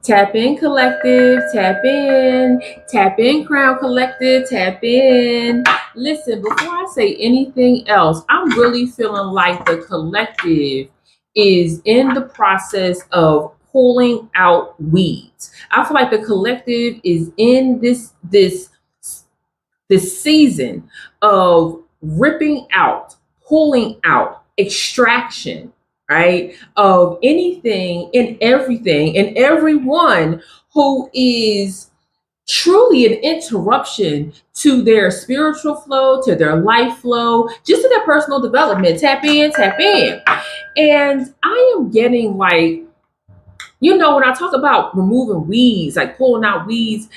Tap in, collective, tap in, Crown Collective, tap in. Listen, before I say anything else, I'm really feeling like the collective is in the process of pulling out weeds. I feel like the collective is in this season of ripping out, pulling out, extraction, right? Of anything and everyone who is truly an interruption to their spiritual flow, to their life flow, just to their personal development. Tap in, tap in. And I am getting like, when I talk about removing weeds, like pulling out weeds,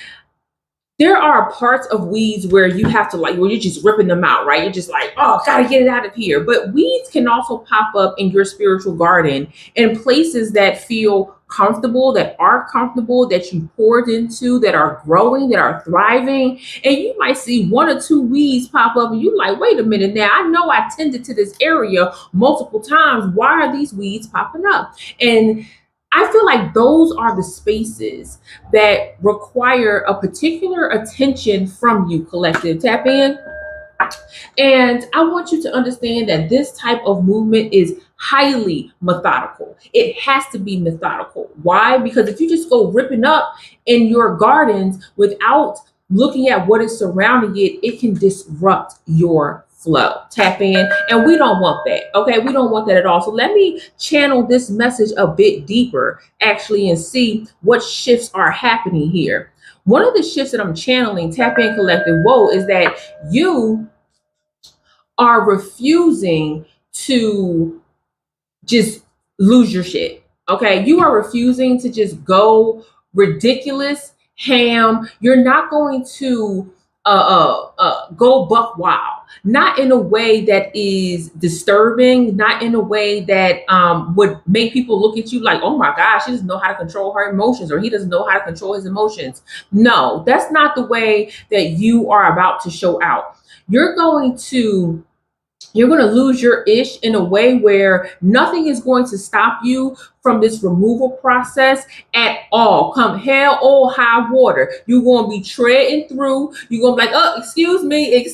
there are parts of weeds where you have to where you're just ripping them out, right? You're just like, oh, gotta get it out of here. But weeds can also pop up in your spiritual garden in places that feel comfortable, that you poured into, that are growing, that are thriving. And you might see one or two weeds pop up and you're like, wait a minute now, I know I tended to this area multiple times. Why are these weeds popping up? And I feel like those are the spaces that require a particular attention from you, collective. Tap in. And I want you to understand that this type of movement is highly methodical. It has to be methodical. Why? Because if you just go ripping up in your gardens without looking at what is surrounding it, it can disrupt your flow. Tap in. And we don't want that. Okay. We don't want that at all. So let me channel this message a bit deeper, actually, and see what shifts are happening here. One of the shifts that I'm channeling, tap in, collective, whoa, is that you are refusing to just lose your shit. Okay. You are refusing to just go ridiculous, ham. You're not going to go buck wild, not in a way that is disturbing, not in a way that would make people look at you like, oh my gosh, she doesn't know how to control her emotions, or he doesn't know how to control his emotions. No, that's not the way that you are about to show out. You're going to lose your ish in a way where nothing is going to stop you from this removal process at all. Come hell or high water, you're going to be treading through. You're going to be like, oh, excuse me, and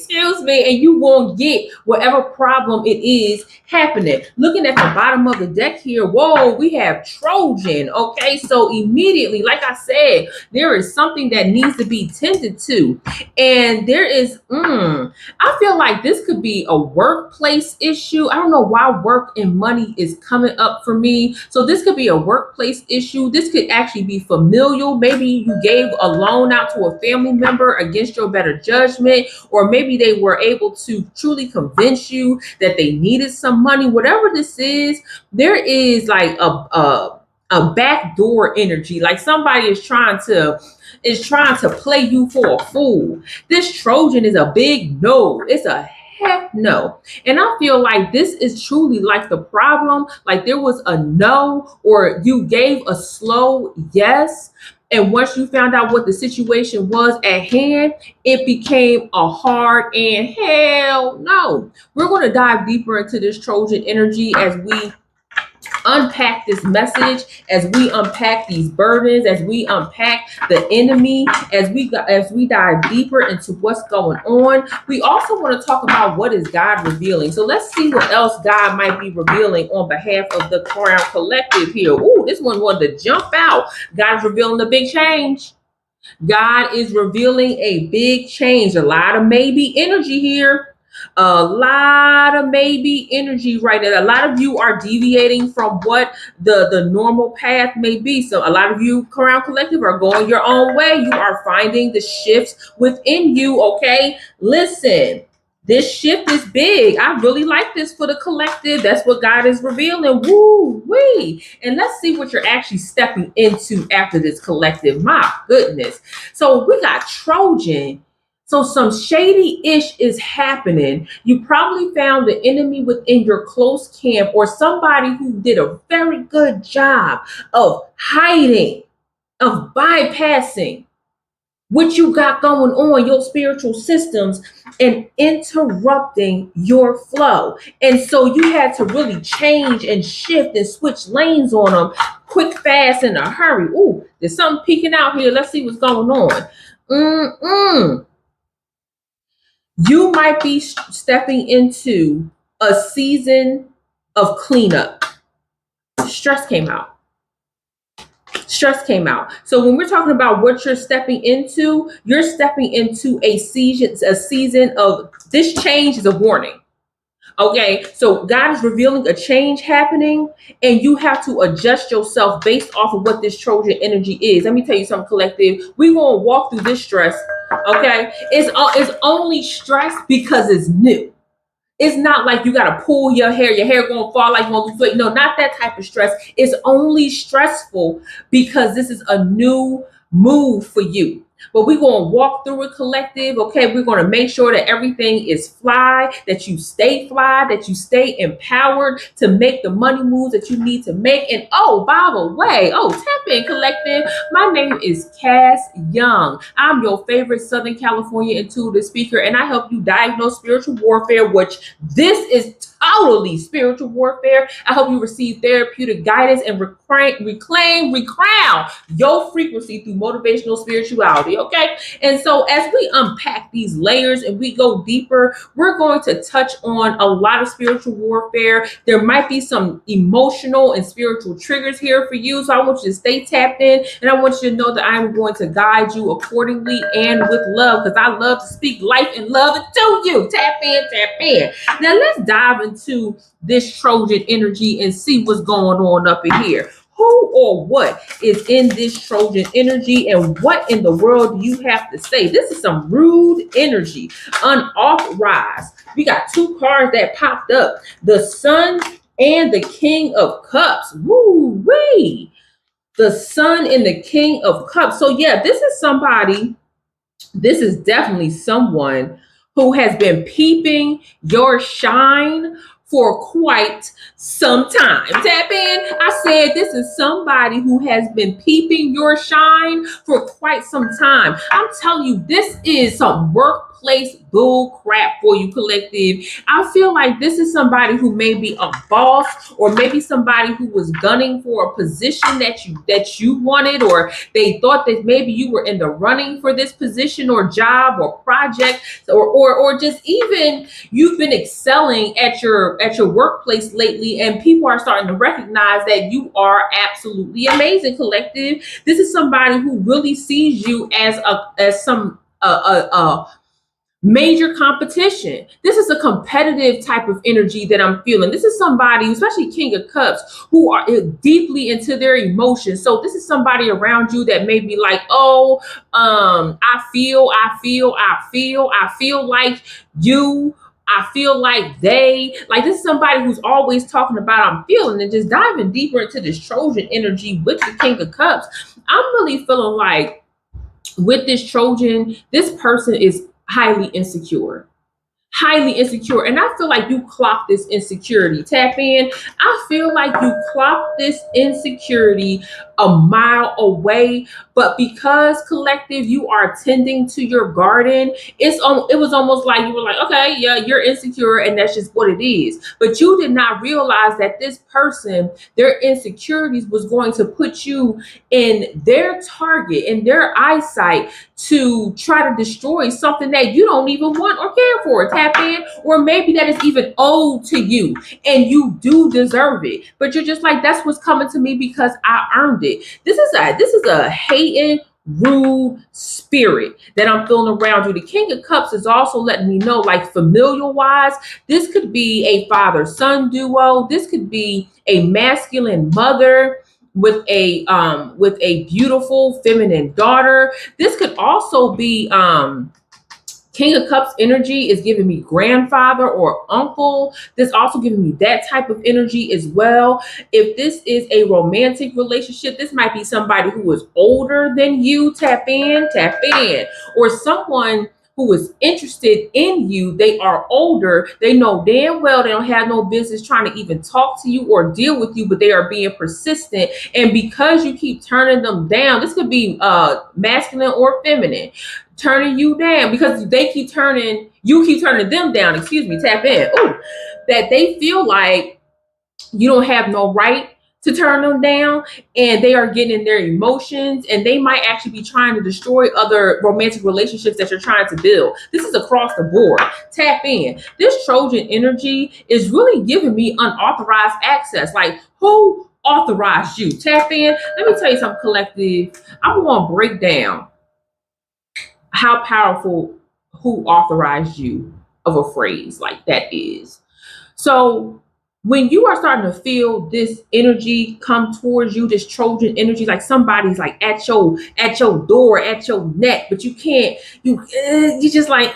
you won't get whatever problem it is happening. Looking at the bottom of the deck here, whoa, we have Trojan. Okay, so immediately, like I said, there is something that needs to be tended to, and there is I feel like this could be a workplace issue. I don't know why work and money is coming up for me. So this could be a workplace issue. This could actually be familial. Maybe you gave a loan out to a family member against your better judgment, or maybe they were able to truly convince you that they needed some money. Whatever this is, there is like a backdoor energy. Like somebody is trying to play you for a fool. This Trojan is a big no. It's a heck no. And I feel like this is truly like the problem. Like there was a no, or you gave a slow yes. And once you found out what the situation was at hand, it became a hard and hell no. We're going to dive deeper into this Trojan energy as we unpack this message, as we unpack these burdens, as we unpack the enemy, as we dive deeper into what's going on. We also want to talk about what is God revealing. So let's see what else God might be revealing on behalf of the Crown Collective here. Ooh, this one wanted to jump out. God is revealing a big change. God is revealing a big change. A lot of maybe energy here. A lot of maybe energy right now. A lot of you are deviating from what the normal path may be. So a lot of you, Crown Collective, are going your own way. You are finding the shifts within you. Okay, listen. This shift is big. I really like this for the collective. That's what God is revealing. Woo wee. And let's see what you're actually stepping into after this collective. My goodness. So we got Trojan. So some shady-ish is happening. You probably found the enemy within your close camp, or somebody who did a very good job of hiding, of bypassing, what you got going on, your spiritual systems, and interrupting your flow. And so you had to really change and shift and switch lanes on them quick, fast, in a hurry. Ooh, there's something peeking out here. Let's see what's going on. You might be stepping into a season of cleanup. Stress came out. Stress came out. So when we're talking about what you're stepping into a season of this change is a warning. Okay, so God is revealing a change happening, and you have to adjust yourself based off of what this Trojan energy is. Let me tell you something, collective. We're going to walk through this stress. Okay, it's only stress because it's new. It's not like you got to pull your hair going to fall like you want to lose weight. No, not that type of stress. It's only stressful because this is a new move for you. But we're going to walk through it, collective. Okay, we're going to make sure that everything is fly, that you stay fly, that you stay empowered to make the money moves that you need to make. And oh, by the way, tap in, collective. My name is Cas Young. I'm your favorite Southern California intuitive speaker, and I help you diagnose spiritual warfare, which this is totally spiritual warfare. I help you receive therapeutic guidance and reclaim, recrown your frequency through motivational spirituality. Okay. And so as we unpack these layers and we go deeper, we're going to touch on a lot of spiritual warfare. There might be some emotional and spiritual triggers here for you. So I want you to stay tapped in, and I want you to know that I'm going to guide you accordingly and with love, because I love to speak life and love to you. Tap in, tap in. Now let's dive into this Trojan energy and see what's going on up in here. Who or what is in this Trojan energy, and what in the world do you have to say? This is some rude energy, unauthorized. We got two cards that popped up, the Sun and the King of Cups. Woo-wee. The Sun and the King of Cups. So yeah, this is definitely someone who has been peeping your shine for quite some time. Tap in. I said this is somebody who has been peeping your shine for quite some time. I'm telling you, this is some workplace bull crap for you, collective. I feel like this is somebody who may be a boss, or maybe somebody who was gunning for a position that you wanted, or they thought that maybe you were in the running for this position or job or project, or just even you've been excelling at your workplace lately, and people are starting to recognize that you are absolutely amazing, collective. This is somebody who really sees you as some major competition. This is a competitive type of energy that I'm feeling. This is somebody, especially King of Cups, who are deeply into their emotions. So this is somebody around you that may be like, I feel like you. I feel like this is somebody who's always talking about I'm feeling, and just diving deeper into this Trojan energy with the King of Cups. I'm really feeling like with this Trojan, this person is highly insecure. And I feel like you clocked this insecurity. Tap in. I feel like you clocked this insecurity a mile away, but because, collective, you are tending to your garden, it was almost like you were like, okay, yeah, you're insecure, and that's just what it is. But you did not realize that this person, their insecurities was going to put you in their target, in their eyesight, to try to destroy something that you don't even want or care for. Tap in. Or maybe that is even owed to you and you do deserve it, but you're just like, that's what's coming to me because I earned it. This is a hating, rude spirit that I'm feeling around you. The King of Cups is also letting me know, like, familial wise, this could be a father-son duo. This could be a masculine mother with a beautiful feminine daughter. This could also be King of Cups energy is giving me grandfather or uncle. This also giving me that type of energy as well. If this is a romantic relationship, this might be somebody who is older than you. Tap in, or someone who is interested in you. They are older. They know damn well they don't have no business trying to even talk to you or deal with you, but they are being persistent. And because you keep turning them down, this could be masculine or feminine, turning you down because they keep turning, you keep turning them down. Excuse me, tap in. Ooh, that they feel like you don't have no right to turn them down, and they are getting in their emotions, and they might actually be trying to destroy other romantic relationships that you're trying to build. This is across the board. Tap in. This Trojan energy is really giving me unauthorized access. Like, who authorized you? Tap in. Let me tell you something, collective. I'm going to break down how powerful who authorized you of a phrase like that is. So when you are starting to feel this energy come towards you, this Trojan energy, like somebody's like at your door, at your neck, but you can't, you just like,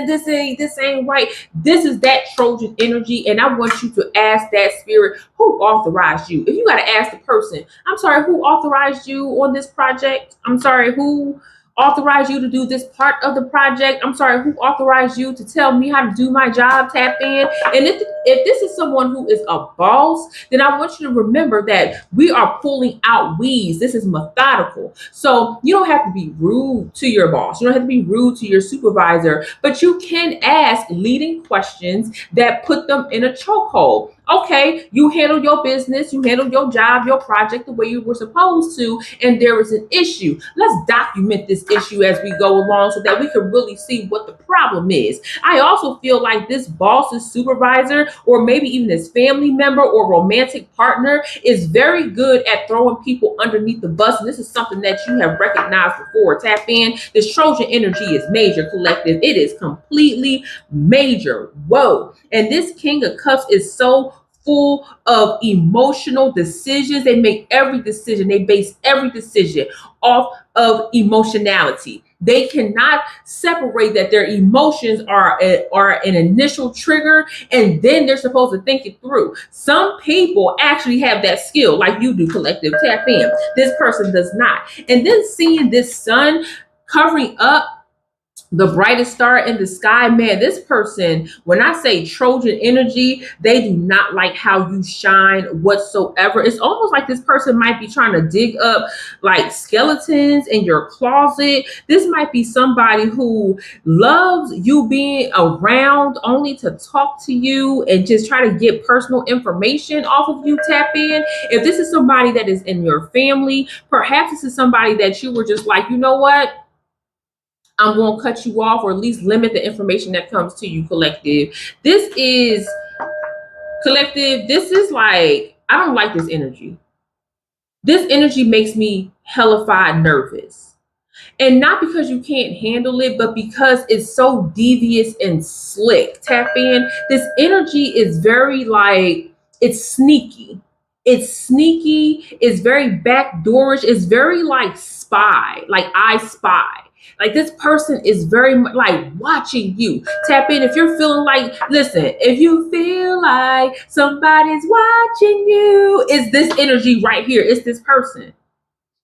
this ain't right. This is that Trojan energy, and I want you to ask that spirit, who authorized you? If you got to ask the person, I'm sorry, who authorized you on this project? I'm sorry, who authorized you to do this part of the project? I'm sorry, who authorized you to tell me how to do my job? Tap in. And if this is someone who is a boss, then I want you to remember that we are pulling out weeds. This is methodical. So you don't have to be rude to your boss. You don't have to be rude to your supervisor, but you can ask leading questions that put them in a chokehold. Okay, you handle your business, you handle your job, your project the way you were supposed to, and there is an issue. Let's document this issue as we go along so that we can really see what the problem is. I also feel like this boss's supervisor, or maybe even this family member or romantic partner, is very good at throwing people underneath the bus. And this is something that you have recognized before. Tap in. This Trojan energy is major, collective. It is completely major. Whoa. And this King of Cups is so full of emotional decisions. They make every decision, they base every decision off of emotionality. They cannot separate that their emotions are an initial trigger, and then they're supposed to think it through. Some people actually have that skill, like you do, collective. Tap in. This person does not. And then seeing this sun covering up the brightest star in the sky, man, this person, when I say Trojan energy, they do not like how you shine whatsoever. It's almost like this person might be trying to dig up like skeletons in your closet. This might be somebody who loves you being around only to talk to you and just try to get personal information off of you. Tap in. If this is somebody that is in your family, perhaps this is somebody that you were just like, you know what? I'm going to cut you off, or at least limit the information that comes to you, collective. This is collective. This is like, I don't like this energy. This energy makes me hellified nervous. And not because you can't handle it, but because it's so devious and slick. Tap in. This energy is very like, it's sneaky. It's sneaky. It's very backdoorish. It's very like spy, like I spy. Like this person is very much like watching you. Tap in if you're feeling like, listen, if you feel like somebody's watching you, it's this energy right here. It's this person.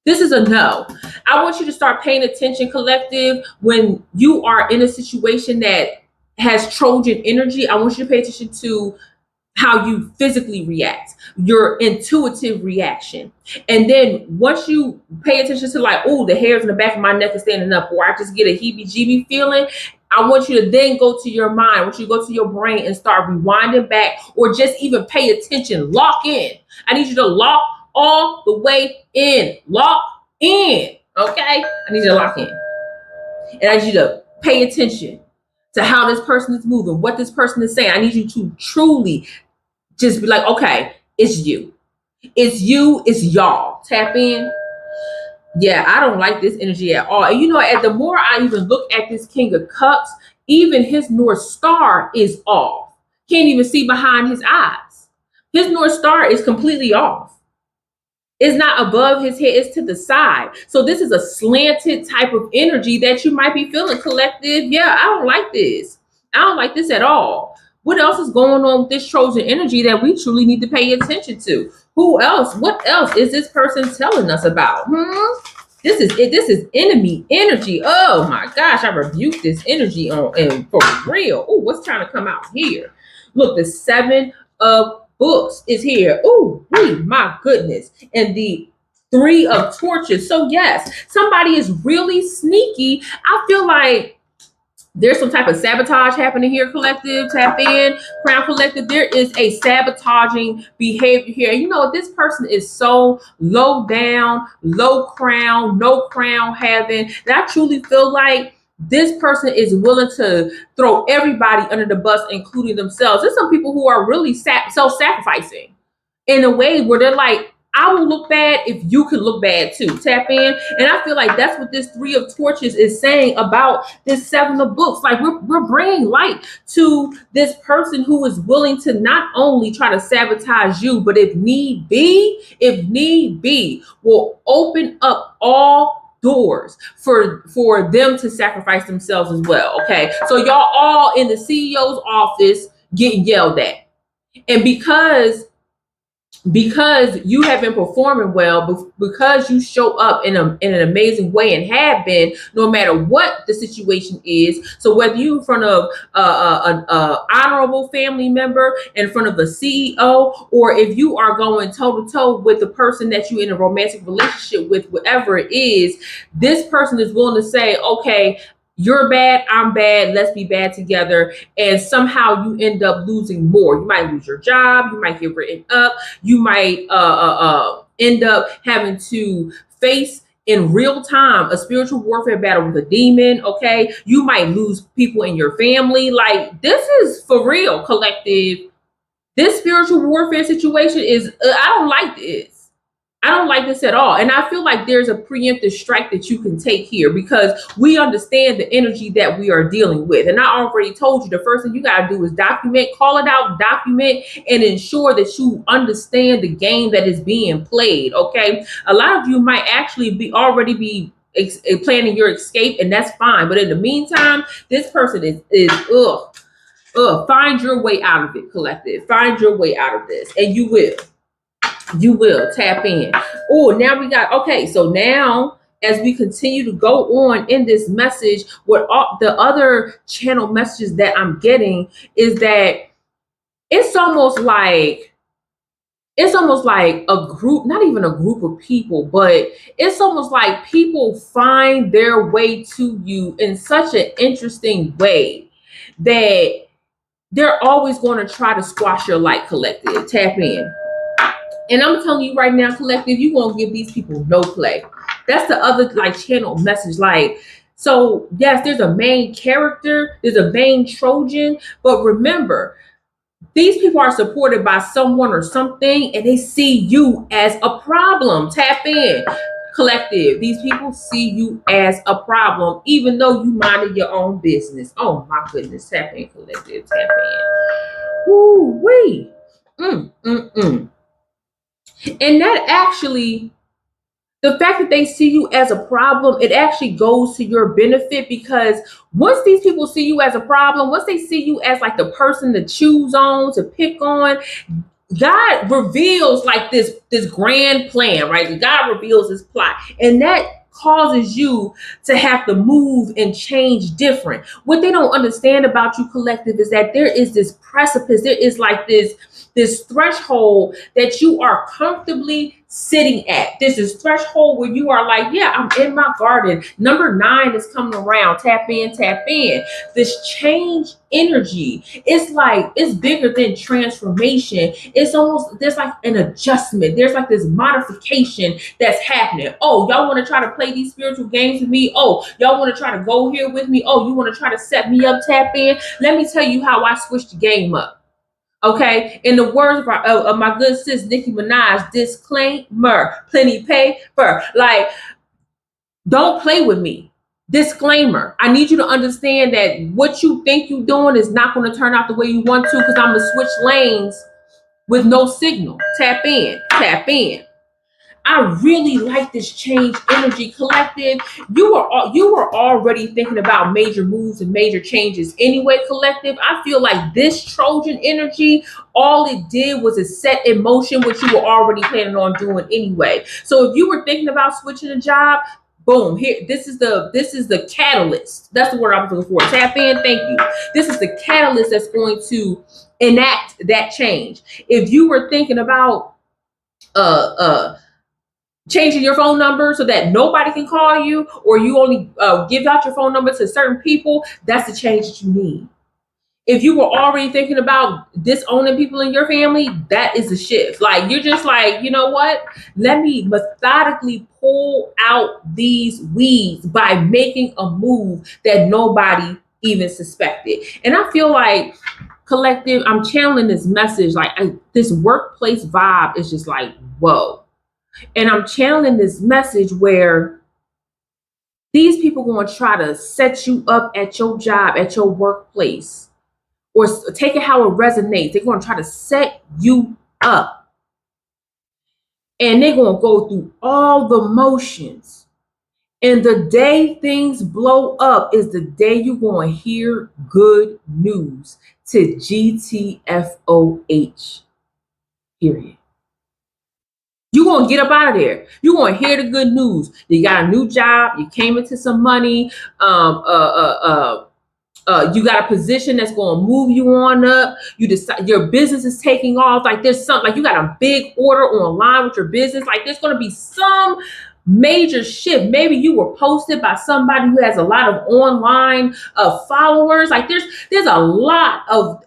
This is a no. I want you to start paying attention, collective, when you are in a situation that has Trojan energy. I want you to pay attention to how you physically react, your intuitive reaction. And then once you pay attention to like, oh, the hairs in the back of my neck is standing up, or I just get a heebie-jeebie feeling, I want you to then go to your mind. I want you to go to your brain and start rewinding back, or just even pay attention. Lock in. I need you to lock all the way in. Lock in. Okay? I need you to lock in. And I need you to pay attention to how this person is moving, what this person is saying. I need you to truly just be like, okay, it's you. It's you, it's y'all. Tap in. Yeah, I don't like this energy at all. And you know, the more I even look at this King of Cups, even his North Star is off. Can't even see behind his eyes. His North Star is completely off. It's not above his head, it's to the side. So this is a slanted type of energy that you might be feeling, collective. Yeah, I don't like this. I don't like this at all. What else is going on with this Trojan energy that we truly need to pay attention to? Who else? What else is this person telling us about? This is it. This is enemy energy. Oh my gosh, I rebuke this energy on and for real. Oh, what's trying to come out here? Look, the 7 of books is here. Oh, my goodness. And the 3 of torches. So yes, somebody is really sneaky. I feel like there's some type of sabotage happening here, collective. Tap in, Crown Collective. There is a sabotaging behavior here. You know, this person is so low down, low crown, no crown having, that I truly feel like this person is willing to throw everybody under the bus, including themselves. There's some people who are really self-sacrificing in a way where they're like, I will look bad if you can look bad too. Tap in. And I feel like that's what this 3 of torches is saying about this 7 of books. Like we're bringing light to this person who is willing to not only try to sabotage you, but if need be, will open up all doors for them to sacrifice themselves as well. Okay. So y'all all in the CEO's office getting yelled at. And because you have been performing well, because you show up in an amazing way and have been, no matter what the situation is. So whether you're in front of an honorable family member, in front of a CEO, or if you are going toe to toe with the person that you're in a romantic relationship with, whatever it is, this person is willing to say, okay, you're bad, I'm bad, let's be bad together. And somehow you end up losing more. You might lose your job, you might get written up, you might end up having to face in real time a spiritual warfare battle with a demon. Okay, you might lose people in your family. Like, this is for real, collective. This spiritual warfare situation is, I don't like this. I don't like this at all. And I feel like there's a preemptive strike that you can take here because we understand the energy that we are dealing with. And I already told you, the first thing you got to do is document, call it out, document, and ensure that you understand the game that is being played. Okay. A lot of you might actually be planning your escape, and that's fine. But in the meantime, this person is find your way out of it, collective. Find your way out of this, and you will. You will tap in. Oh, now we got, okay, so now as we continue to go on in this message, what all the other channel messages that I'm getting is that it's almost like a group, not even a group of people, but it's almost like people find their way to you in such an interesting way that they're always going to try to squash your light, collective. Tap in. And I'm telling you right now, collective, you won't give these people no play. That's the other channel message. Like, so yes, there's a main character, there's a main Trojan, but remember, these people are supported by someone or something, and they see you as a problem. Tap in, collective. These people see you as a problem, even though you minded your own business. Oh my goodness, tap in, collective, tap in. Woo wee. And that actually, the fact that they see you as a problem, it actually goes to your benefit, because once these people see you as a problem, once they see you as like the person to choose on, to pick on, God reveals like this grand plan, right? God reveals his plot, and that causes you to have to move and change different. What they don't understand about you, collective, is that there is this precipice, there is like this threshold that you are comfortably sitting at. This is threshold where you are like, yeah, I'm in my garden. Number 9 is coming around. Tap in, tap in. This change energy, it's like, it's bigger than transformation. It's almost, there's like an adjustment. There's like this modification that's happening. Oh, y'all want to try to play these spiritual games with me? Oh, y'all want to try to go here with me? Oh, you want to try to set me up? Tap in. Let me tell you how I switched the game up. Okay, in the words of my good sis Nicki Minaj, disclaimer, plenty paper. Like, don't play with me. Disclaimer. I need you to understand that what you think you're doing is not going to turn out the way you want to, because I'm going to switch lanes with no signal. Tap in, tap in. I really like this change energy, collective. You were already thinking about major moves and major changes anyway, collective. I feel like this Trojan energy, all it did was it set in motion what you were already planning on doing anyway. So if you were thinking about switching a job, Boom. Here, this is the catalyst. That's the word I was looking for. Tap in. Thank you. This is the catalyst that's going to enact that change. If you were thinking about changing your phone number so that nobody can call you, or you only give out your phone number to certain people, that's the change that you need. If you were already thinking about disowning people in your family, that is a shift. Like, you're just like, you know what? Let me methodically pull out these weeds by making a move that nobody even suspected. And I feel like, collective, I'm channeling this message. Like, this workplace vibe is just like, whoa. And I'm channeling this message where these people going to try to set you up at your job, at your workplace, or take it how it resonates. They're going to try to set you up. And they're going to go through all the motions. And the day things blow up is the day you're going to hear good news to GTFOH. Period. You're going to get up out of there. You're going to hear the good news. You got a new job. You came into some money. You got a position that's going to move you on up. You decide your business is taking off. Like, there's something, like you got a big order online with your business. Like, there's going to be some major shift. Maybe you were posted by somebody who has a lot of online followers. Like, there's a lot of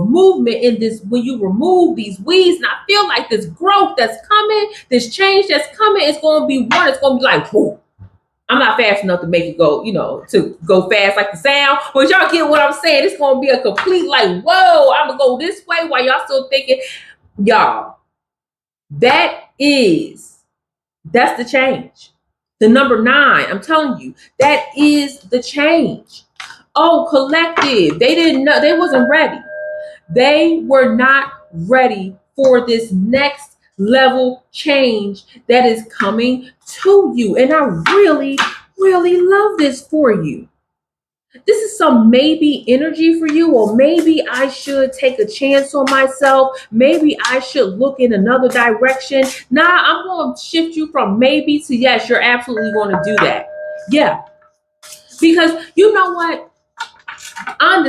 movement in this when you remove these weeds. And I feel like this growth that's coming, this change that's coming, it's going to be one. It's going to be like, whoa. I'm not fast enough to make it go, to go fast like the sound. But y'all get what I'm saying. It's going to be a complete like, whoa, I'm going to go this way while y'all still thinking. Y'all, that's the change. The number 9, I'm telling you, that is the change. Oh, collective. They didn't know. They wasn't ready. They were not ready for this next level change that is coming to you. And I really, really love this for you. This is some maybe energy for you, or maybe I should take a chance on myself. Maybe I should look in another direction. Nah, I'm going to shift you from maybe to yes, you're absolutely going to do that. Yeah. Because you know what? I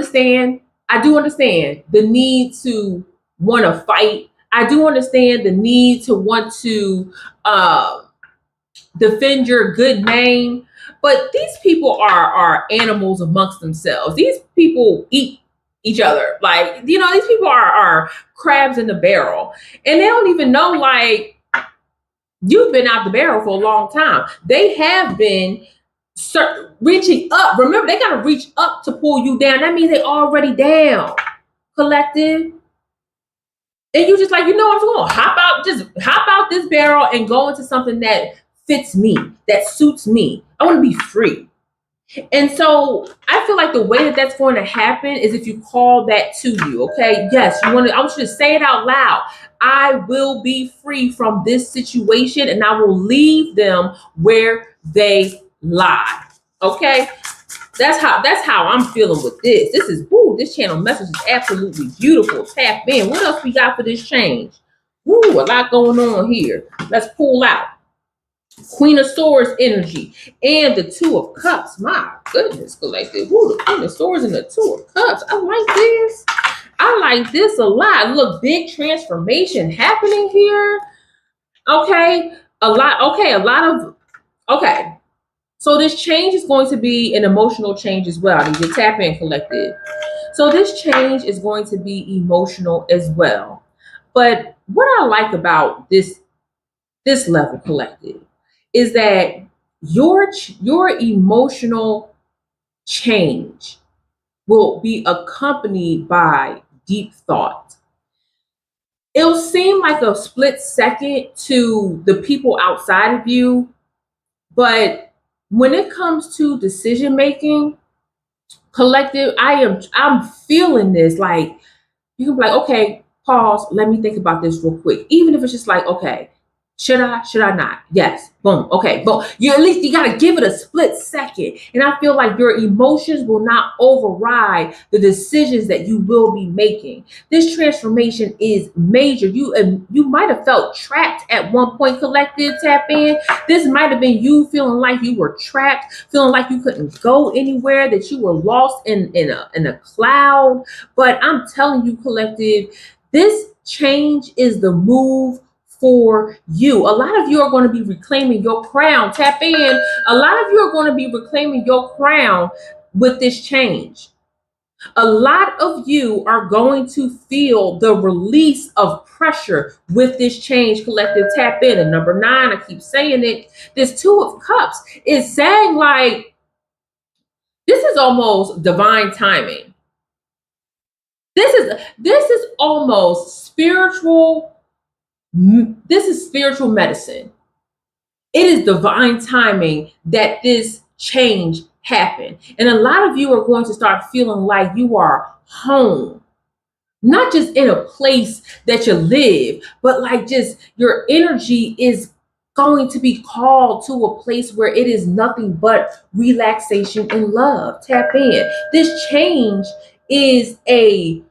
do understand the need to want to fight. I do understand the need to want to defend your good name. But these people are animals amongst themselves. These people eat each other. Like, these people are crabs in the barrel. And they don't even know, like, you've been out the barrel for a long time. They have been reaching up. Remember, they got to reach up to pull you down. That means they already down. Collective. And you just like, I'm just going to hop out this barrel and go into something that fits me, that suits me. I want to be free. And so I feel like the way that that's going to happen is if you call that to you, okay? Yes, I want you to say it out loud. I will be free from this situation, and I will leave them where they lie. Okay? That's how I'm feeling with this. This channel message is absolutely beautiful. Tap in. What else we got for this change? A lot going on here. Let's pull out Queen of Swords energy and the 2 of Cups. My goodness, collective. The Queen of Swords and the 2 of Cups. I like this. I like this a lot. Look, big transformation happening here. Okay. Okay. So this change is going to be an emotional change as well. You tap in, collective. So this change is going to be emotional as well. But what I like about this level, collective, is that your emotional change will be accompanied by deep thought. It'll seem like a split second to the people outside of you, but when it comes to decision making, collective, I'm feeling this. Like, you can be like, okay, pause, let me think about this real quick. Even if it's just like, okay, Should I? Should I not? Yes. Boom. Okay. Boom. You at least you gotta give it a split second. And I feel like your emotions will not override the decisions that you will be making. This transformation is major. You might have felt trapped at one point, collective tap in. This might have been you feeling like you were trapped, feeling like you couldn't go anywhere, that you were lost in a cloud. But I'm telling you, collective, this change is the move for you. A lot of you are going to be reclaiming your crown. Tap in. A lot of you are going to be reclaiming your crown with this change. A lot of you are going to feel the release of pressure with this change, collective tap in. And number 9, I keep saying it, this 2 of Cups is saying like, this is almost divine timing. This is almost spiritual. This is spiritual medicine. It is divine timing that this change happened. And a lot of you are going to start feeling like you are home, not just in a place that you live, but like just your energy is going to be called to a place where it is nothing but relaxation and love. Tap in. This change is a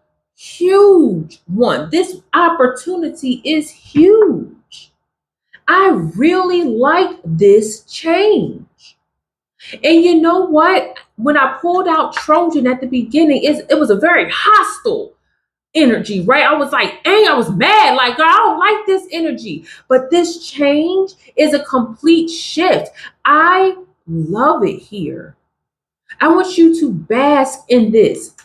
huge one. This opportunity is huge. I really like this change. And you know what? When I pulled out Trojan at the beginning, it was a very hostile energy, right? I was like, dang, I was mad. Like, I don't like this energy. But this change is a complete shift. I love it here. I want you to bask in this.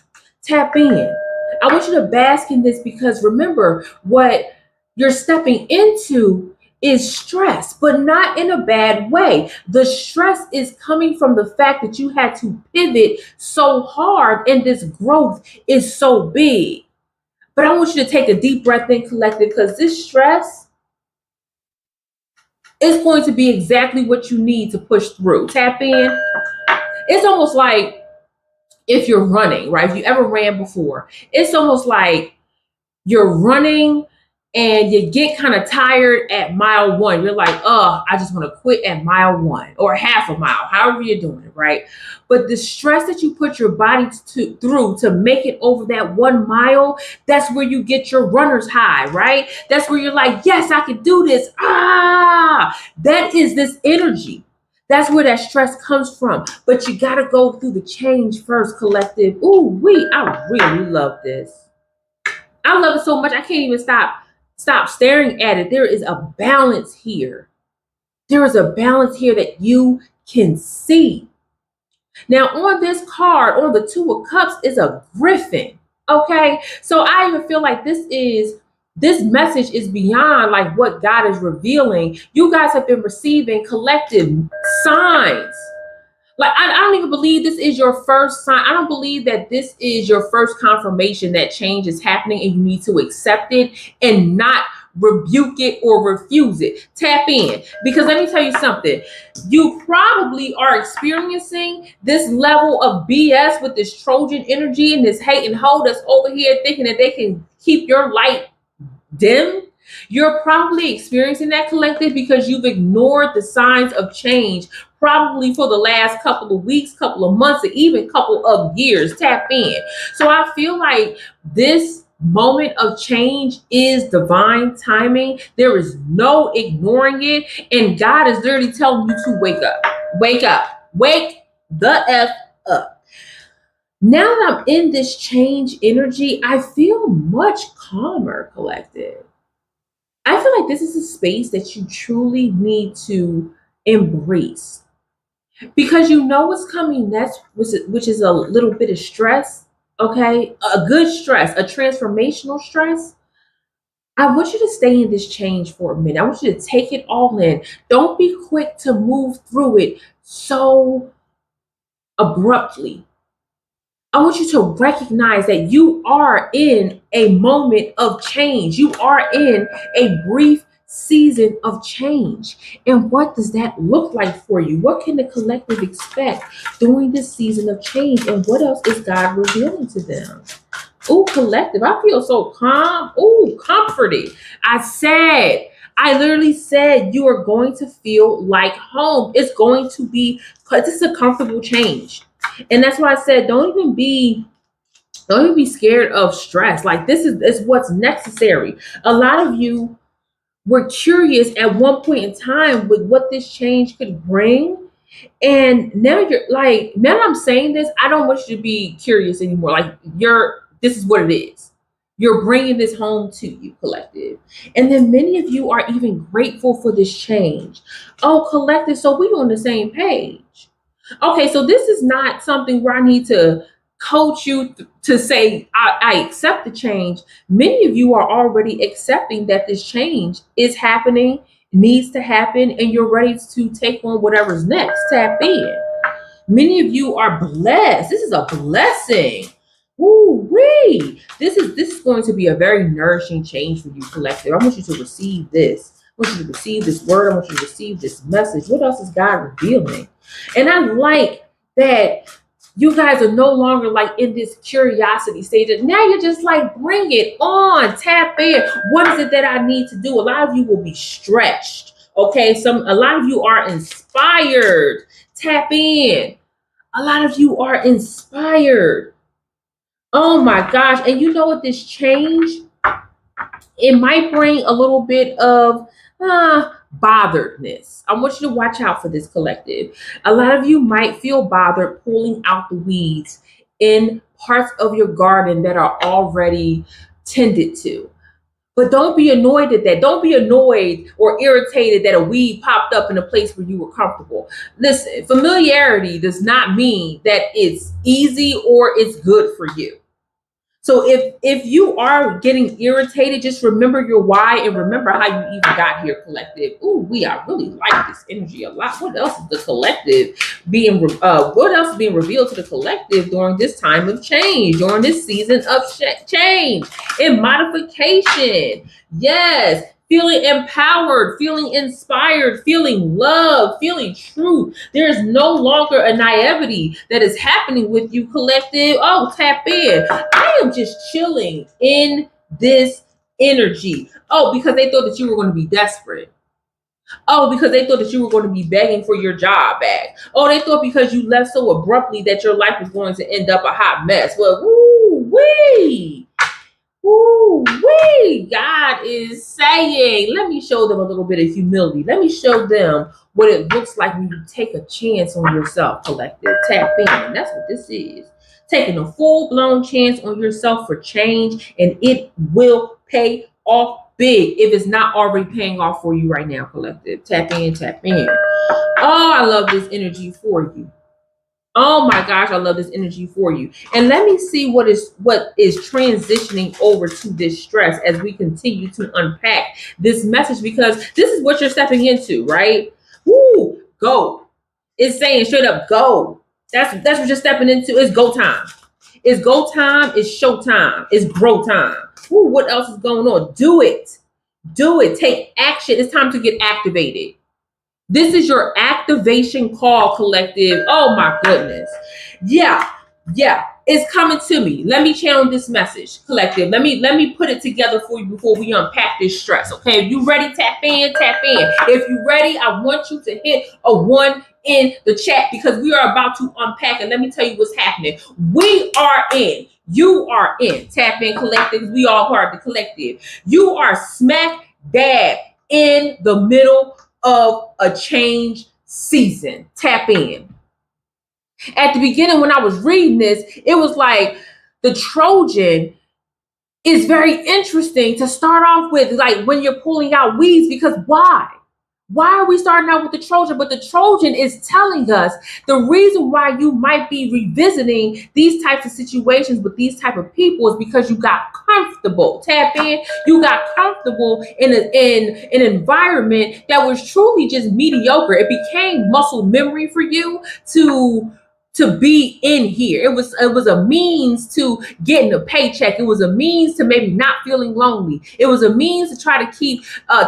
Tap in. I want you to bask in this because remember, what you're stepping into is stress, but not in a bad way. The stress is coming from the fact that you had to pivot so hard and this growth is so big. But I want you to take a deep breath in, collective, because this stress is going to be exactly what you need to push through. Tap in. It's almost like if you're running, right? If you ever ran before, it's almost like you're running and you get kind of tired at mile 1. You're like, oh, I just want to quit at mile 1 or half a mile, however you're doing it, right? But the stress that you put your body through to make it over that 1 mile, that's where you get your runner's high, right? That's where you're like, yes, I can do this. That is this energy. That's where that stress comes from. But you got to go through the change first, collective. I really love this. I love it so much. I can't even stop staring at it. There is a balance here. There is a balance here that you can see. Now, on this card, on the 2 of Cups, is a griffin. Okay. So I even feel like this message is beyond like what God is revealing. You guys have been receiving collective signs. Like, I don't even believe this is your first sign. I don't believe that this is your first confirmation that change is happening and you need to accept it and not rebuke it or refuse it. Tap in. Because let me tell you something. You probably are experiencing this level of BS with this Trojan energy and this hate and hold that's over here thinking that they can keep your light dim. You're probably experiencing that, collective, because you've ignored the signs of change probably for the last couple of weeks, couple of months, or even couple of years. Tap in. So I feel like this moment of change is divine timing. There is no ignoring it. And God is literally telling you to wake up. Wake up. Wake the F up. Now that I'm in this change energy, I feel much calmer, collective. I feel like this is a space that you truly need to embrace because you know what's coming next, which is a little bit of stress, okay? A good stress, a transformational stress. I want you to stay in this change for a minute. I want you to take it all in. Don't be quick to move through it so abruptly. I want you to recognize that you are in a moment of change. You are in a brief season of change. And what does that look like for you? What can the collective expect during this season of change? And what else is God revealing to them? Collective, I feel so calm. Comforted. I said I literally said you are going to feel like home. It's going to be, because this is a comfortable change. And that's why I said don't even be scared of stress. Like this is what's necessary. A lot of you were curious at one point in time with what this change could bring. And now you're like, now that I'm saying this, I don't want you to be curious anymore. Like this is what it is. You're bringing this home to you, collective. And then many of you are even grateful for this change. Oh, collective, so we on the same page. Okay, so this is not something where I need to coach you to say, I accept the change. Many of you are already accepting that this change is happening, needs to happen, and you're ready to take on whatever's next. Tap in. Many of you are blessed. This is a blessing. Woo wee! This is going to be a very nourishing change for you, collective. I want you to receive this. I want you to receive this word. I want you to receive this message. What else is God revealing? And I like that you guys are no longer like in this curiosity stage. Now you're just like, bring it on, tap in. What is it that I need to do? A lot of you will be stretched. Okay, a lot of you are inspired. Tap in. A lot of you are inspired. Oh my gosh. And you know what, this change, it might bring a little bit of botheredness. I want you to watch out for this, collective. A lot of you might feel bothered pulling out the weeds in parts of your garden that are already tended to. But don't be annoyed at that. Don't be annoyed or irritated that a weed popped up in a place where you were comfortable. Listen, familiarity does not mean that it's easy or it's good for you. So if you are getting irritated, just remember your why and remember how you even got here, collective. Ooh, I really like this energy a lot. What else is the collective what else is being revealed to the collective during this time of change, during this season of change and modification? Yes. Feeling empowered, feeling inspired, feeling love, feeling truth. There is no longer a naivety that is happening with you, collective. Oh, tap in. I am just chilling in this energy. Oh, because they thought that you were going to be desperate. Oh, because they thought that you were going to be begging for your job back. Oh, they thought because you left so abruptly that your life was going to end up a hot mess. Well, woo wee. Ooh, wee! God is saying, let me show them a little bit of humility. Let me show them what it looks like when you take a chance on yourself, collective. Tap in. That's what this is. Taking a full-blown chance on yourself for change, and it will pay off big if it's not already paying off for you right now, collective. Tap in, tap in. Oh, I love this energy for you. Oh my gosh, I love this energy for you. And let me see what is transitioning over to this stress as we continue to unpack this message, because this is what you're stepping into, right? Woo, go. It's saying straight up, go. That's what you're stepping into. It's go time. It's go time. It's show time. It's grow time. Woo, what else is going on? Do it. Do it. Take action. It's time to get activated. This is your activation call, collective. Oh my goodness. Yeah. It's coming to me. Let me channel this message, collective. Let me put it together for you before we unpack this stress. Okay. If you ready, tap in, tap in. If you ready, I want you to hit a 1 in the chat, because we are about to unpack, and let me tell you what's happening. We are in. You are in. Tap in, collective. We all part of the collective. You are smack dab in the middle of a change season. Tap in. At the beginning, when I was reading this, it was like the Trojan is very interesting to start off with, like when you're pulling out weeds, because why? Why are we starting out with the Trojan? But the Trojan is telling us the reason why you might be revisiting these types of situations with these type of people is because you got comfortable. Tap in. You got comfortable in an environment that was truly just mediocre. It became muscle memory for you to to be in here. It was a means to getting a paycheck. It was a means to maybe not feeling lonely. It was a means to try to keep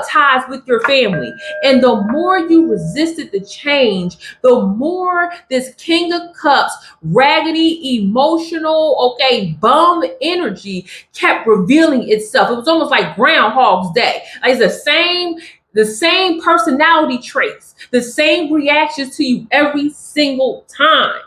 ties with your family. And the more you resisted the change, the more this King of Cups, raggedy, emotional, bum energy kept revealing itself. It was almost like Groundhog's Day. Like it's the same personality traits, the same reactions to you every single time.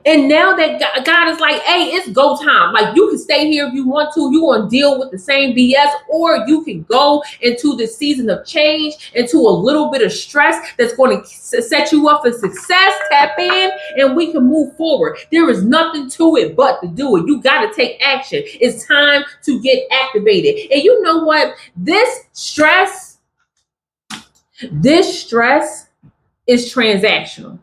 And now that God is like, hey, it's go time. Like, you can stay here if you want to. You're going to deal with the same BS, or you can go into this season of change, into a little bit of stress that's going to set you up for success. Tap in and we can move forward. There is nothing to it but to do it. You got to take action. It's time to get activated. And you know what? This stress is transactional.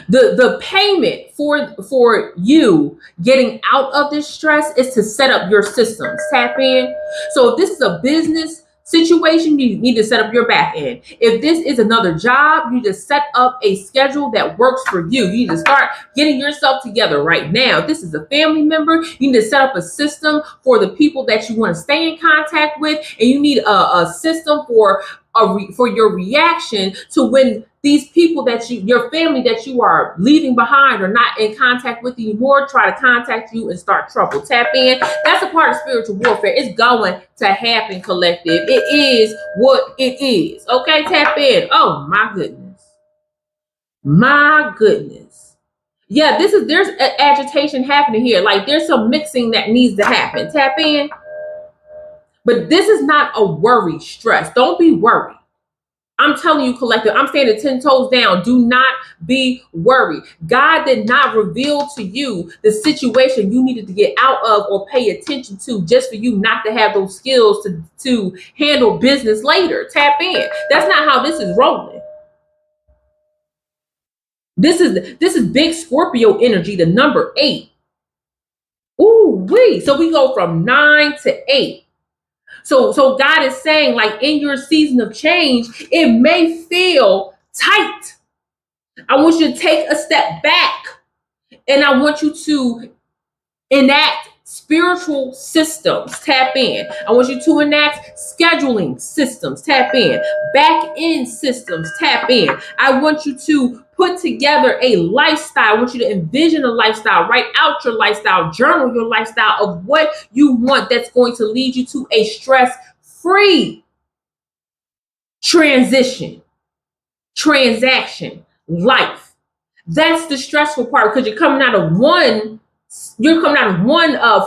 The payment for you getting out of this stress is to set up your systems. Tap in. So if this is a business situation, you need to set up your back end. If this is another job, you just set up a schedule that works for you. You need to start getting yourself together right now. If this is a family member, you need to set up a system for the people that you want to stay in contact with, and you need a system for your reaction to when these people that your family that you are leaving behind or not in contact with anymore try to contact you and start trouble. Tap in. That's a part of spiritual warfare. It's going to happen, collective. It is what it is. Okay, tap in. Oh my goodness. My goodness. Yeah, there's agitation happening here. Like, there's some mixing that needs to happen. Tap in. But this is not a worry stress. Don't be worried. I'm telling you, collective, I'm standing 10 toes down. Do not be worried. God did not reveal to you the situation you needed to get out of or pay attention to just for you not to have those skills to handle business later. Tap in. That's not how this is rolling. This is big Scorpio energy, the number 8. Ooh, wee. So we go from 9 to 8. So God is saying, like, in your season of change, it may feel tight. I want you to take a step back, and I want you to enact spiritual systems. Tap in. I want you to enact scheduling systems. Tap in. Back end systems. Tap in. I want you to put together a lifestyle. I want you to envision a lifestyle. Write out your lifestyle. Journal your lifestyle of what you want that's going to lead you to a stress-free transaction life. That's the stressful part, because you're coming out of one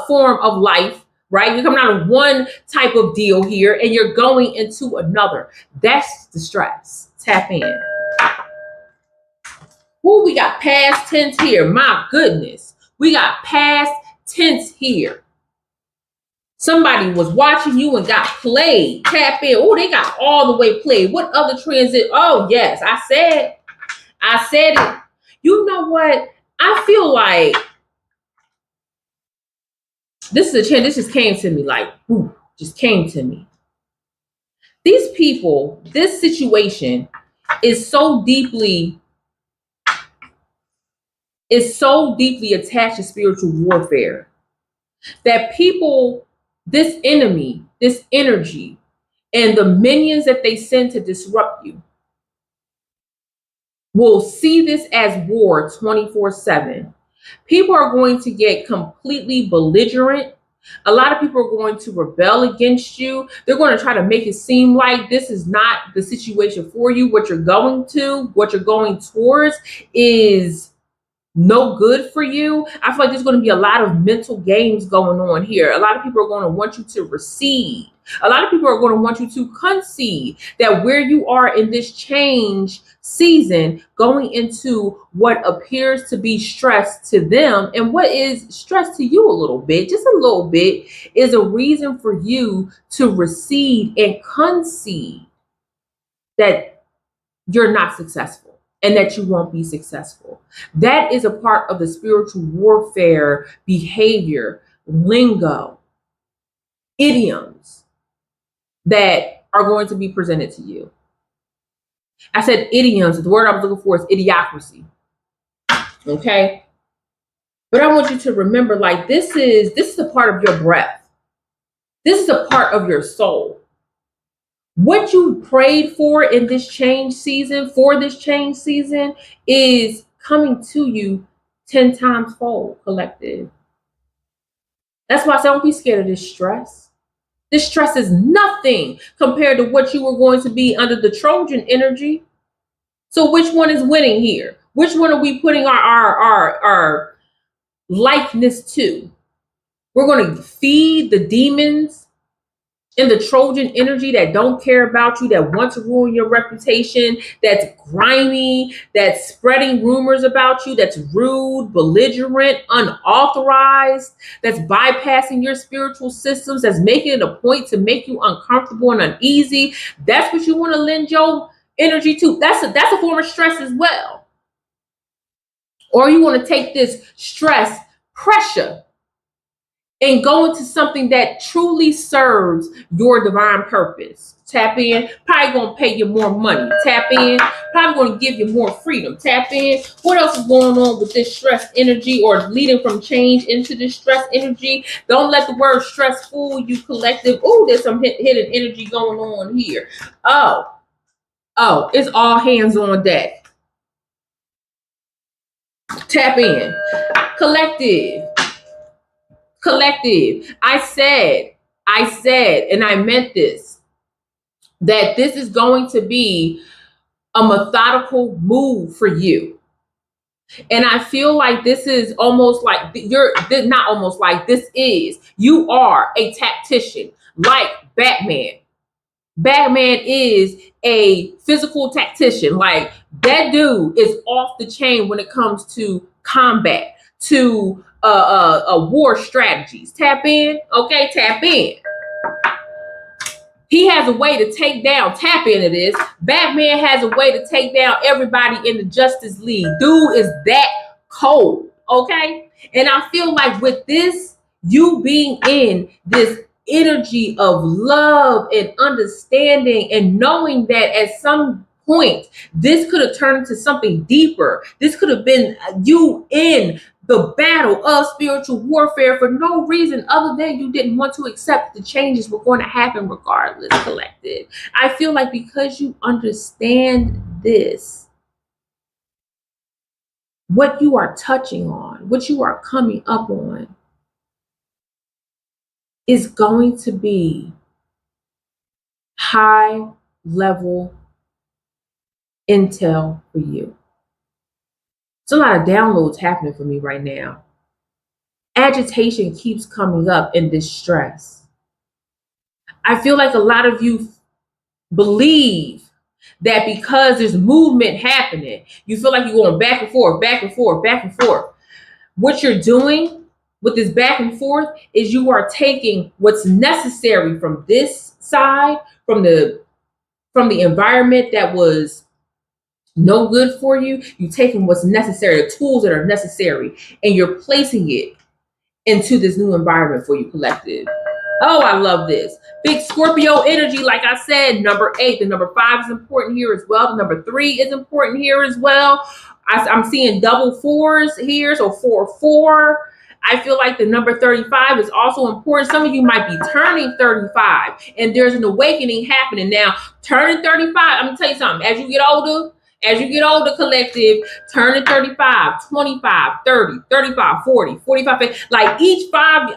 form of life, right? You're coming out of one type of deal here, and you're going into another. That's the stress. Tap in. Ooh, we got past tense here. My goodness. We got past tense here. Somebody was watching you and got played. Tap in. Oh, they got all the way played. What other transit? Oh, yes. I said it. You know what? I feel like this is a chance. This just came to me like, ooh, just came to me. These people, this situation is so deeply attached to spiritual warfare that people, this enemy, this energy, and the minions that they send to disrupt you will see this as war 24/7. People are going to get completely belligerent. A lot of people are going to rebel against you. They're going to try to make it seem like this is not the situation for you. What you're going towards is no good for you. I feel like there's going to be a lot of mental games going on here. A lot of people are going to want you to recede. A lot of people are going to want you to concede that where you are in this change season, going into what appears to be stress to them and what is stress to you a little bit, just a little bit, is a reason for you to recede and concede that you're not successful and that you won't be successful. That is a part of the spiritual warfare behavior, lingo, idioms that are going to be presented to you. I said idioms. The word I was looking for is idiocracy. Okay. But I want you to remember, like, this is a part of your breath. This is a part of your soul. What you prayed for in this change season, is coming to you 10 times fold, collective. That's why I say don't be scared of this stress. This stress is nothing compared to what you were going to be under the Trojan energy. So which one is winning here? Which one are we putting our likeness to? We're going to feed the demons in the Trojan energy that don't care about you, that want to ruin your reputation, that's grimy, that's spreading rumors about you, that's rude, belligerent, unauthorized, that's bypassing your spiritual systems, that's making it a point to make you uncomfortable and uneasy. That's what you want to lend your energy to. That's a form of stress as well. Or you want to take this stress, pressure, and go into something that truly serves your divine purpose. Tap in. Probably going to pay you more money. Tap in. Probably going to give you more freedom. Tap in. What else is going on with this stress energy, or leading from change into this stress energy? Don't let the word stress fool you, collective. Oh, there's some hidden energy going on here. Oh, it's all hands on deck. Tap in. Collective. I said, and I meant this, that this is going to be a methodical move for you. And I feel like this is almost like not almost like, you are a tactician, like Batman. Batman is a physical tactician. Like, that dude is off the chain when it comes to combat, to war strategies. Tap in. Okay, tap in. He has a way to take down, tap into this. Batman has a way to take down everybody in the Justice League. Dude is that cold. Okay. And I feel like with this, you being in this energy of love and understanding, and knowing that at some point this could have turned into something deeper. This could have been you in the battle of spiritual warfare for no reason other than you didn't want to accept the changes were going to happen regardless, collective. I feel like because you understand this, what you are touching on, what you are coming up on, is going to be high level intel for you. It's a lot of downloads happening for me right now. Agitation keeps coming up in this stress. I feel like a lot of you believe that because there's movement happening, you feel like you're going back and forth, back and forth, back and forth. What you're doing with this back and forth is you are taking what's necessary from this side, from the environment that was no good for you. You're taking what's necessary, the tools that are necessary, and you're placing it into this new environment for you, collective. Oh, I love this. Big Scorpio energy, like I said, number 8. The number 5 is important here as well. The number 3 is important here as well. I'm seeing double 4s here, so 4-4. I feel like the number 35 is also important. Some of you might be turning 35, and there's an awakening happening. Now, turning 35, I'm going to tell you something. As you get older, collective, turning 35, 25, 30, 35, 40, 45, 50, like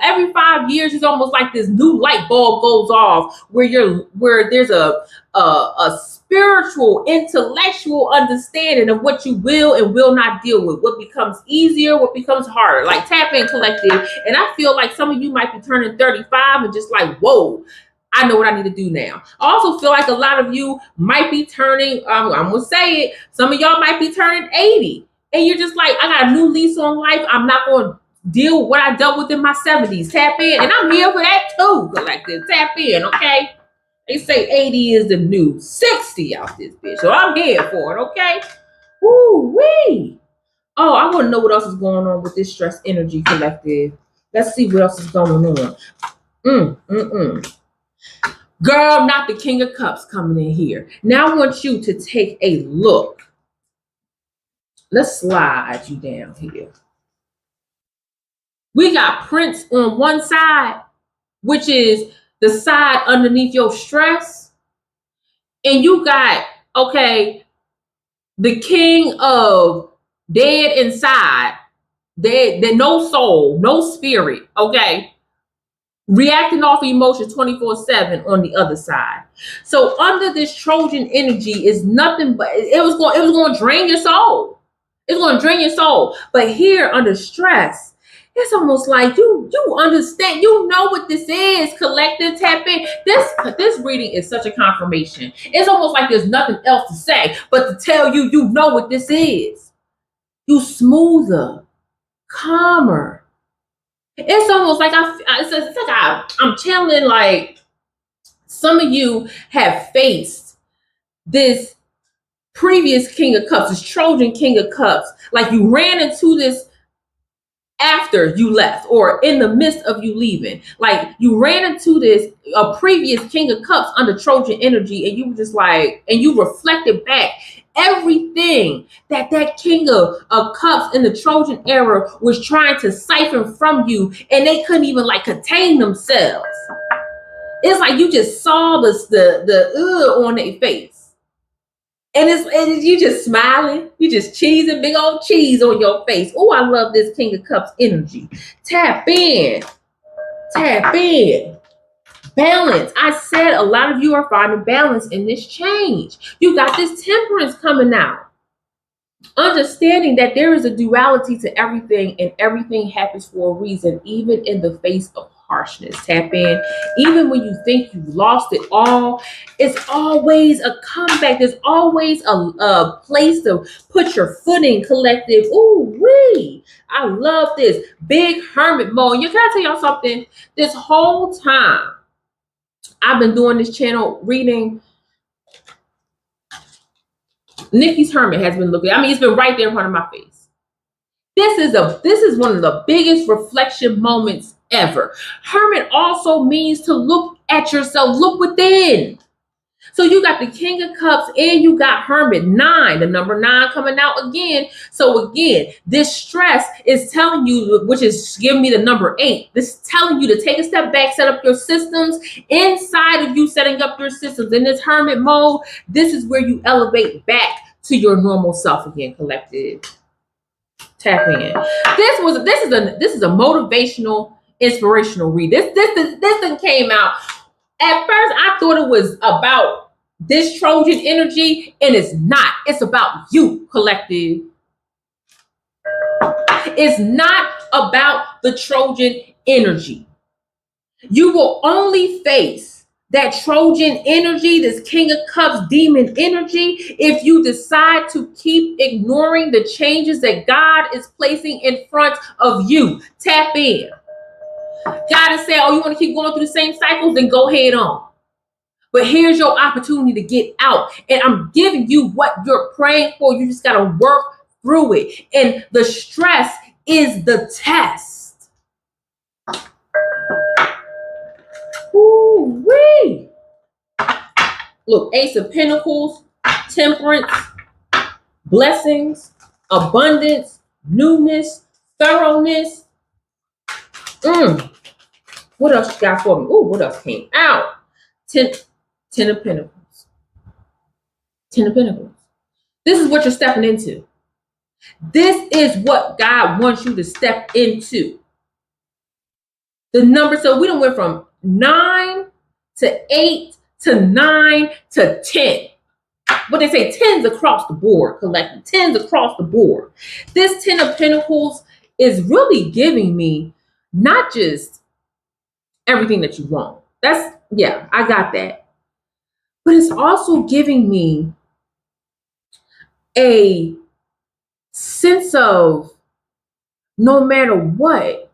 every 5 years is almost like this new light bulb goes off where there's a spiritual, intellectual understanding of what you will and will not deal with, what becomes easier, what becomes harder. Like, tap in, collective. And I feel like some of you might be turning 35 and just like, whoa, I know what I need to do now. I also feel like a lot of you might be turning, I'm going to say it, some of y'all might be turning 80. And you're just like, I got a new lease on life. I'm not going to deal with what I dealt with in my 70s. Tap in. And I'm here for that too, collective. Tap in, okay? They say 80 is the new 60 out this bitch. So I'm here for it, okay? Woo-wee. Oh, I want to know what else is going on with this stress energy, collective. Let's see what else is going on. Girl, not the King of Cups coming in here. Now I want you to take a look. let's slide you down here. We got Prince on one side, which is the side underneath your stress. And you got, okay, the king of dead inside, dead, no soul, no spirit, okay? Reacting off emotions 24/7 on the other side. So under this Trojan energy is nothing but it was going to drain your soul. It's going to drain your soul. But here under stress, it's almost like you understand, you know what this is. Collective tapping. This reading is such a confirmation. It's almost like there's nothing else to say but to tell you, you know what this is. You smoother, calmer. It's almost like I'm channeling, like some of you have faced this previous King of Cups, this Trojan King of Cups. Like you ran into this after you left or in the midst of you leaving. Like you ran into this a previous King of Cups under Trojan energy, and you were just like, and you reflected back everything that King of Cups in the Trojan era was trying to siphon from you, and they couldn't even like contain themselves. It's like you just saw the on their face, and it's you just smiling, you just cheesing, big old cheese on your face. Oh, I love this King of Cups energy. Tap in, tap in. Balance. I said a lot of you are finding balance in this change. You got this Temperance coming out. Understanding that there is a duality to everything, and everything happens for a reason, even in the face of harshness. Tap in. Even when you think you've lost it all, it's always a comeback. There's always a place to put your foot in, collective. Ooh, wee. I love this. Big hermit mode. You gotta tell y'all something. This whole time I've been doing this channel reading, Nikki's Hermit has been looking. I mean, it's been right there in front of my face. This is one of the biggest reflection moments ever. Hermit also means to look at yourself, look within. So you got the King of Cups and you got Hermit 9, the number 9 coming out again. So again, this stress is telling you, which is giving me the number 8. This is telling you to take a step back, set up your systems. Inside of you setting up your systems in this Hermit mode, this is where you elevate back to your normal self again, collective. Tap in. This is a motivational, inspirational read. This thing came out. At first, I thought it was about this Trojan energy, and it's not. It's about you, collective. It's not about the Trojan energy. You will only face that Trojan energy, this King of Cups demon energy, if you decide to keep ignoring the changes that God is placing in front of you. Tap in. God is saying, oh, you want to keep going through the same cycles? Then go head on. But here's your opportunity to get out. And I'm giving you what you're praying for. You just got to work through it. And the stress is the test. Ooh-wee. Look, Ace of Pentacles, Temperance, blessings, abundance, newness, thoroughness. What else you got for me? Ooh, what else came out? Ten of Pentacles. 10 of Pentacles. This is what you're stepping into. This is what God wants you to step into. The number, so we done went from 9 to 8 to 9 to 10. But they say 10s across the board, collective. 10s across the board. This 10 of Pentacles is really giving me not just everything that you want. That's, yeah, I got that. But it's also giving me a sense of no matter what,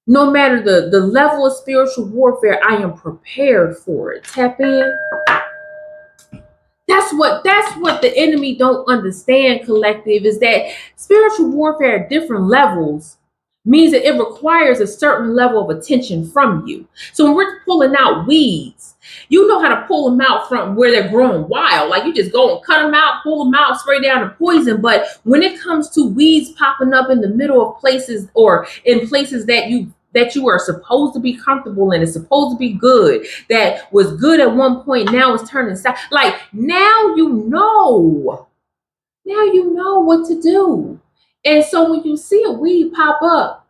no matter the level of spiritual warfare, I am prepared for it. Tap in. That's what the enemy don't understand, collective, is that spiritual warfare at different levels, means that it requires a certain level of attention from you. So when we're pulling out weeds, you know how to pull them out from where they're growing wild. Like you just go and cut them out, pull them out, spray down the poison. But when it comes to weeds popping up in the middle of places or in places that you are supposed to be comfortable in, it's supposed to be good, that was good at one point, now it's turning south. Like now you know what to do. And so when you see a weed pop up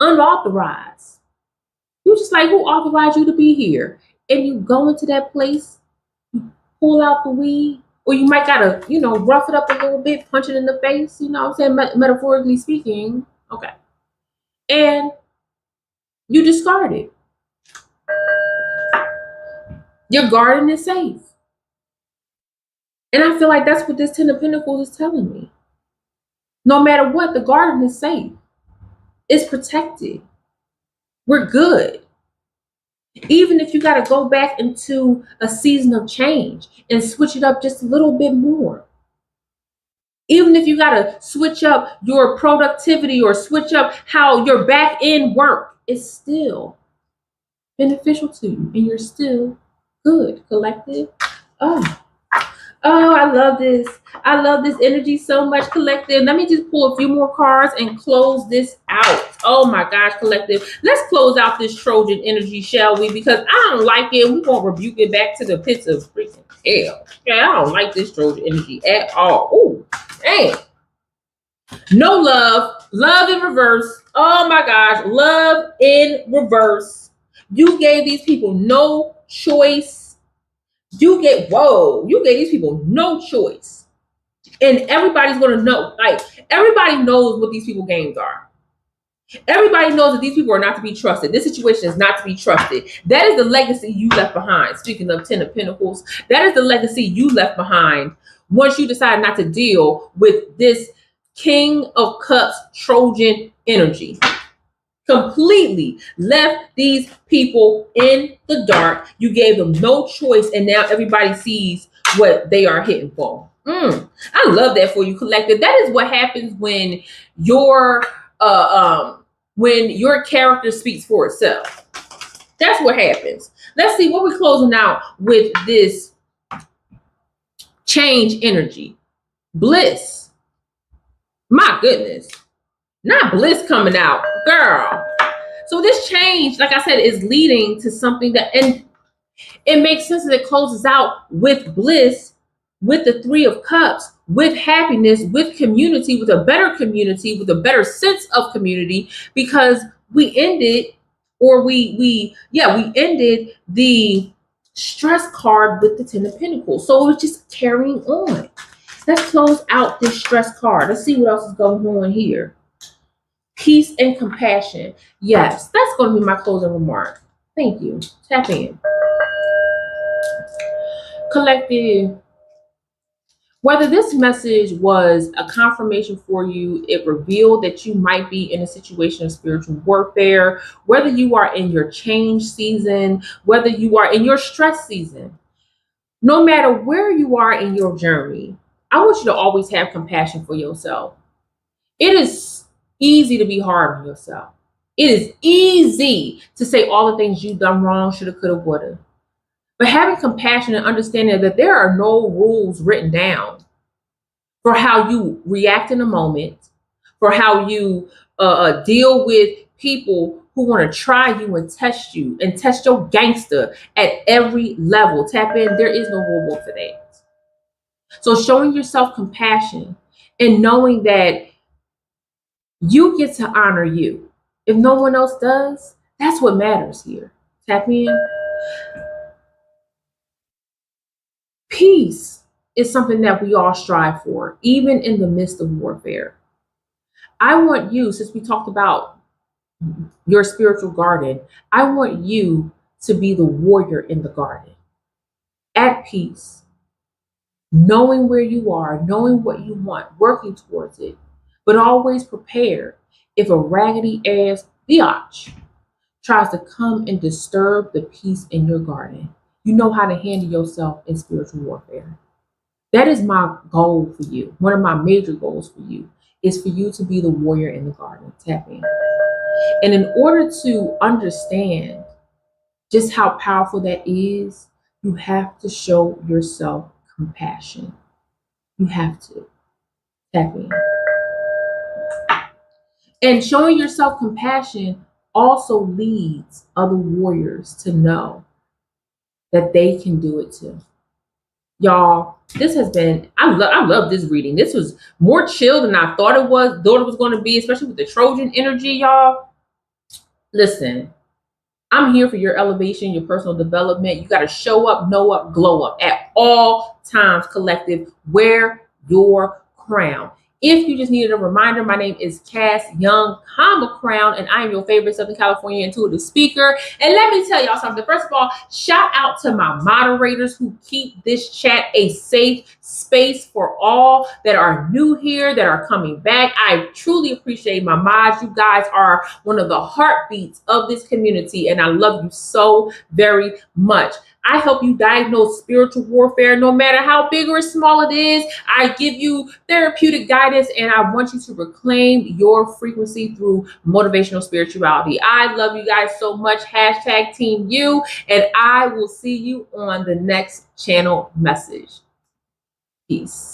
unauthorized, you're just like, who authorized you to be here? And you go into that place, you pull out the weed, or you might gotta, rough it up a little bit, punch it in the face, you know what I'm saying, metaphorically speaking. Okay. And you discard it. Your garden is safe. And I feel like that's what this Ten of Pentacles is telling me. No matter what, the garden is safe. It's protected. We're good. Even if you got to go back into a season of change and switch it up just a little bit more. Even if you got to switch up your productivity or switch up how your back end work, it's still beneficial to you and you're still good, collective. Oh, I love this. I love this energy so much, collective. Let me just pull a few more cards and close this out. Oh my gosh, collective. Let's close out this Trojan energy, shall we? Because I don't like it. We're going to rebuke it back to the pits of freaking hell. Okay, I don't like this Trojan energy at all. Oh, dang. No love. Love in reverse. Oh my gosh. Love in reverse. You gave these people no choice. You gave these people no choice. And everybody's going to know, like, everybody knows what these people games are. Everybody knows that these people are not to be trusted. This situation is not to be trusted. That is the legacy you left behind. Speaking of Ten of Pentacles, that is the legacy you left behind once you decide not to deal with this King of Cups Trojan energy. Completely left these people in the dark. You gave them no choice, and now everybody sees what they are hitting for. I love that for you, collective. That is what happens when your character speaks for itself. That's what happens. Let's see what we're closing out with this change energy. Bliss. My goodness. Not bliss coming out, girl. So this change, like I said, is leading to something that, and it makes sense that it closes out with bliss, with the Three of Cups, with happiness, with community, with a better community, with a better sense of community, because we ended, or we ended the stress card with the Ten of Pentacles. So it's just carrying on. Let's close out this stress card. Let's see what else is going on here. Peace and compassion. Yes, that's going to be my closing remark. Thank you. Tap in. Collective. Whether this message was a confirmation for you, it revealed that you might be in a situation of spiritual warfare, whether you are in your change season, whether you are in your stress season, no matter where you are in your journey, I want you to always have compassion for yourself. It is easy to be hard on yourself. It is easy to say all the things you've done wrong, shoulda, coulda, woulda. But having compassion and understanding that there are no rules written down for how you react in a moment, for how you deal with people who want to try you and test your gangster at every level. Tap in. There is no rule book for that. So showing yourself compassion and knowing that you get to honor you. If no one else does, that's what matters here. Tap in. Peace is something that we all strive for, even in the midst of warfare. I want you, since we talked about your spiritual garden, I want you to be the warrior in the garden. At peace, knowing where you are, knowing what you want, working towards it, but always prepared if a raggedy ass biatch tries to come and disturb the peace in your garden. You know how to handle yourself in spiritual warfare. That is my goal for you. One of my major goals for you is for you to be the warrior in the garden. Tap in. And in order to understand just how powerful that is, you have to show yourself compassion. You have to. Tap in. And showing yourself compassion also leads other warriors to know that they can do it too. Y'all, this has been, I love this reading. This was more chill than I thought it was going to be, especially with the Trojan energy, y'all. Listen, I'm here for your elevation, your personal development. You got to show up, know up, glow up at all times, collective. Wear your crown. If you just needed a reminder, my name is Cas Young, Crown, and I am your favorite Southern California intuitive speaker. And let me tell y'all something. First of all, shout out to my moderators who keep this chat a safe space for all that are new here, that are coming back. I truly appreciate my mods. You guys are one of the heartbeats of this community, and I love you so very much. I help you diagnose spiritual warfare, no matter how big or small it is. I give you therapeutic guidance, and I want you to reclaim your frequency through motivational spirituality. I love you guys so much. Hashtag Team You, and I will see you on the next channel message. Peace.